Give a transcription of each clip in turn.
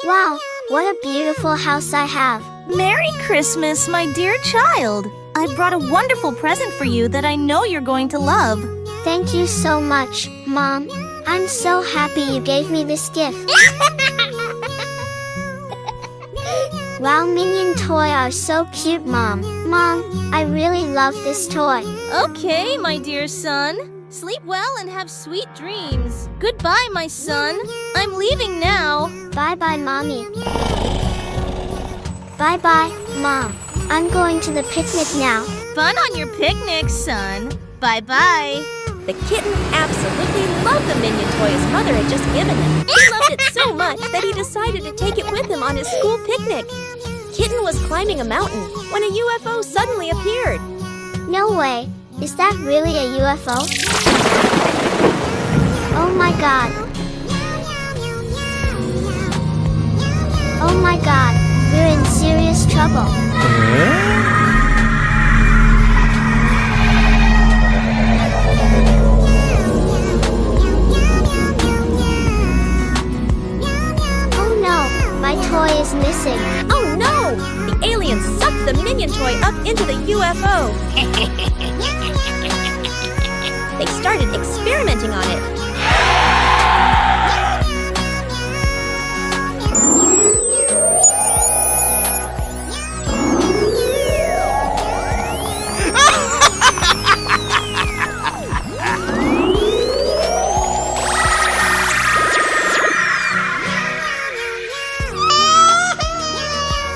Wow, what a beautiful house I have. Merry Christmas, my dear child. I brought a wonderful present for you that I know you're going to love. Thank you so much, Mom. I'm so happy you gave me this gift. Wow, Minion toy are so cute, Mom. Mom, I really love this toy. Okay, my dear son. Sleep well and have sweet dreams. Goodbye, my son. I'm leaving now. Bye-bye, Mommy. Bye-bye, Mom. I'm going to the picnic now. Fun on your picnic, son. Bye-bye. The kitten absolutely loved the Minion toy his mother had just given him. He loved it so much that he decided to take it with him on his school picnic. Kitten was climbing a mountain when a UFO suddenly appeared. No way. Is that really a UFO? Oh my god. Oh my god. We're in serious trouble. Oh no, my toy is missing. Oh no! The aliens sucked the Minion toy up into the UFO. They started experimenting on it.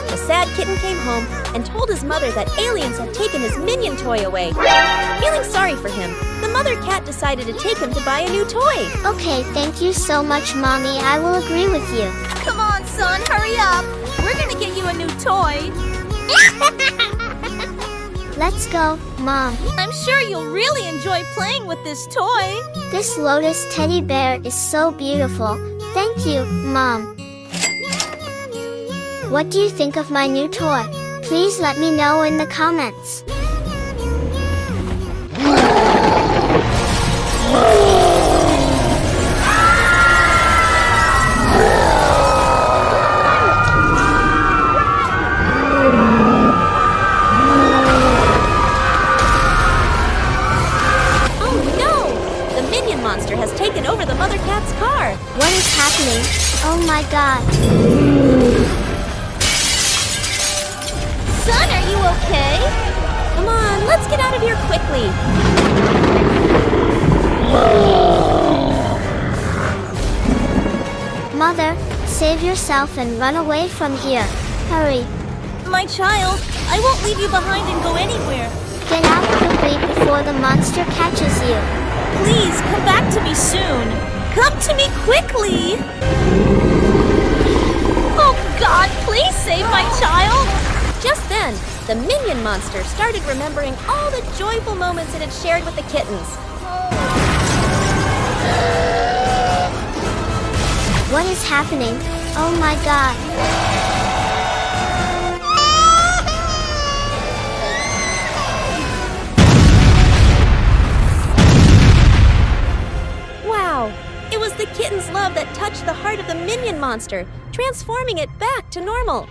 The sad kitten came home and told his mother that aliens had taken his Minion toy away. Feeling sorry for him, the mother cat decided to take him to buy a new toy. Okay, thank you so much, Mommy. I will agree with you. Come on, son, hurry up. We're gonna get you a new toy. Let's go, Mom. I'm sure you'll really enjoy playing with this toy. This lotus teddy bear is so beautiful. Thank you, Mom. What do you think of my new toy? Please let me know in the comments. Oh no! The Minion monster has taken over the mother cat's car. What is happening? Oh my god. Son, are you okay? Come on, let's get out of here quickly. Mother, save yourself and run away from here. Hurry. My child, I won't leave you behind and go anywhere. Get out quickly before the monster catches you. Please, come back to me soon. Come to me quickly. Oh God, please save my child. Just then, the Minion monster started remembering all the joyful moments it had shared with the kittens. What is happening? Oh my god. Wow! It was the kitten's love that touched the heart of the Minion monster, transforming it back to normal.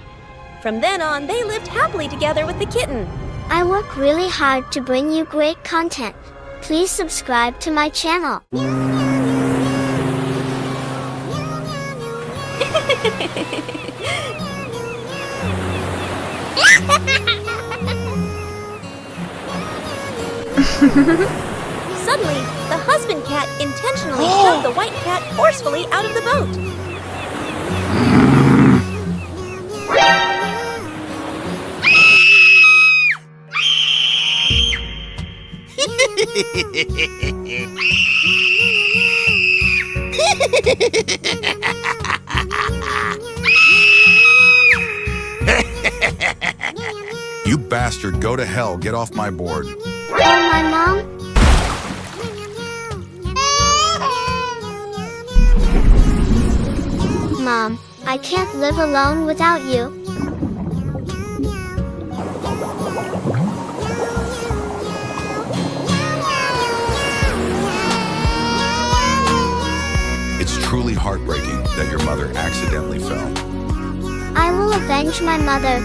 From then on, they lived happily together with the kitten. I work really hard to bring you great content. Please subscribe to my channel. Suddenly, the husband cat intentionally shoved the white cat forcefully out of the boat. You bastard, go to hell. Get off my board. Oh, my mom? Mom, I can't live alone without you. It's truly heartbreaking that your mother accidentally fell. avenge my mother.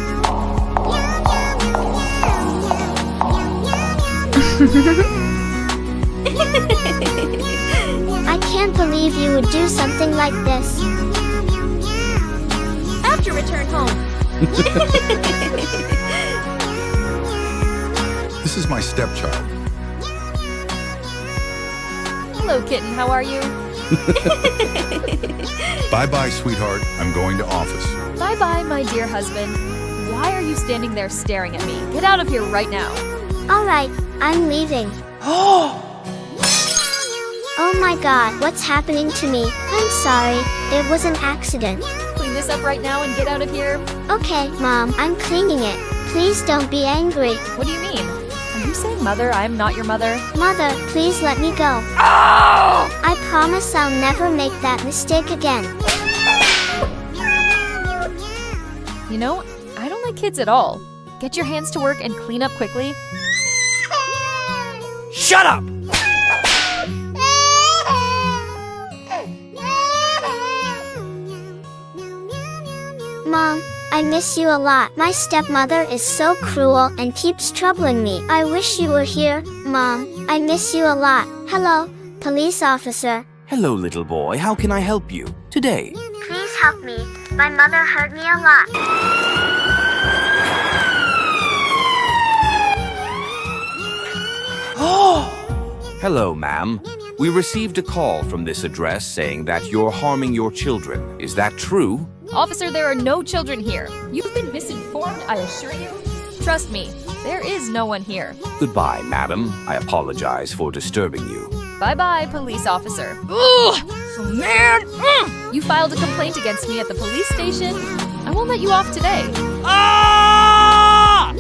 I can't believe you would do something like this. After return home. This is my stepchild. Hello, Kitten. How are you? Bye-bye, sweetheart. I'm going to office. Bye-bye, my dear husband. Why are you standing there staring at me? Get out of here right now. Alright, I'm leaving. Oh my god, what's happening to me? I'm sorry, it was an accident. Clean this up right now and get out of here. Okay, Mom, I'm cleaning it. Please don't be angry. What do you mean? Are you saying, Mother, I'm not your mother? Mother, please let me go. I promise I'll never make that mistake again. You know, I don't like kids at all. Get your hands to work and clean up quickly. Shut up! Mom, I miss you a lot. My stepmother is so cruel and keeps troubling me. I wish you were here, Mom. I miss you a lot. Hello, police officer. Hello, little boy. How can I help you today? Please help me. My mother hurt me a lot. Hello, ma'am. We received a call from this address saying that you're harming your children. Is that true? Officer, there are no children here. You've been misinformed, I assure you. Trust me, there is no one here. Goodbye, madam. I apologize for disturbing you. Bye-bye, police officer. Ugh! Man! You filed a complaint against me at the police station. I won't let you off today. Ah!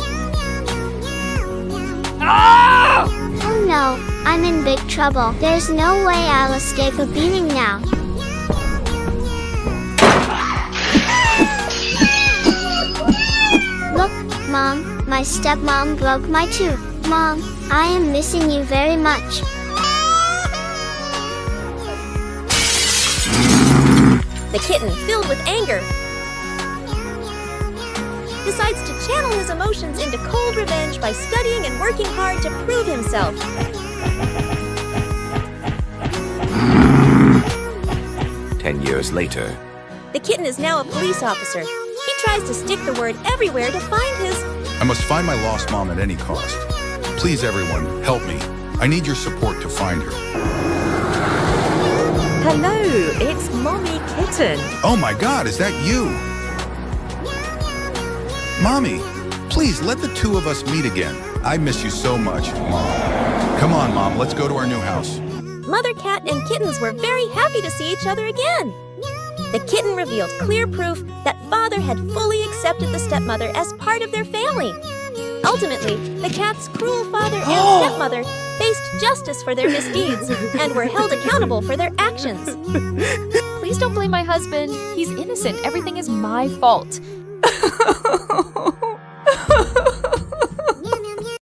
Ah! Oh no, I'm in big trouble. There's no way I'll escape a beating now. Look, Mom, my stepmom broke my tooth. Mom, I am missing you very much. The kitten, filled with anger, decides to channel his emotions into cold revenge by studying and working hard to prove himself. Ten years later. The kitten is now a police officer. He tries to stick the word everywhere to find his... I must find my lost mom at any cost. Please, everyone, help me. I need your support to find her. Hello, it's Mommy Kitten. Oh my God, is that you? Mommy, please let the two of us meet again. I miss you so much, Mom. Come on, Mom, let's go to our new house. Mother cat and kittens were very happy to see each other again. The kitten revealed clear proof that father had fully accepted the stepmother as part of their family. Ultimately, the cat's cruel father and stepmother faced justice for their misdeeds and were held accountable for their actions. Please don't blame my husband. He's innocent. Everything is my fault.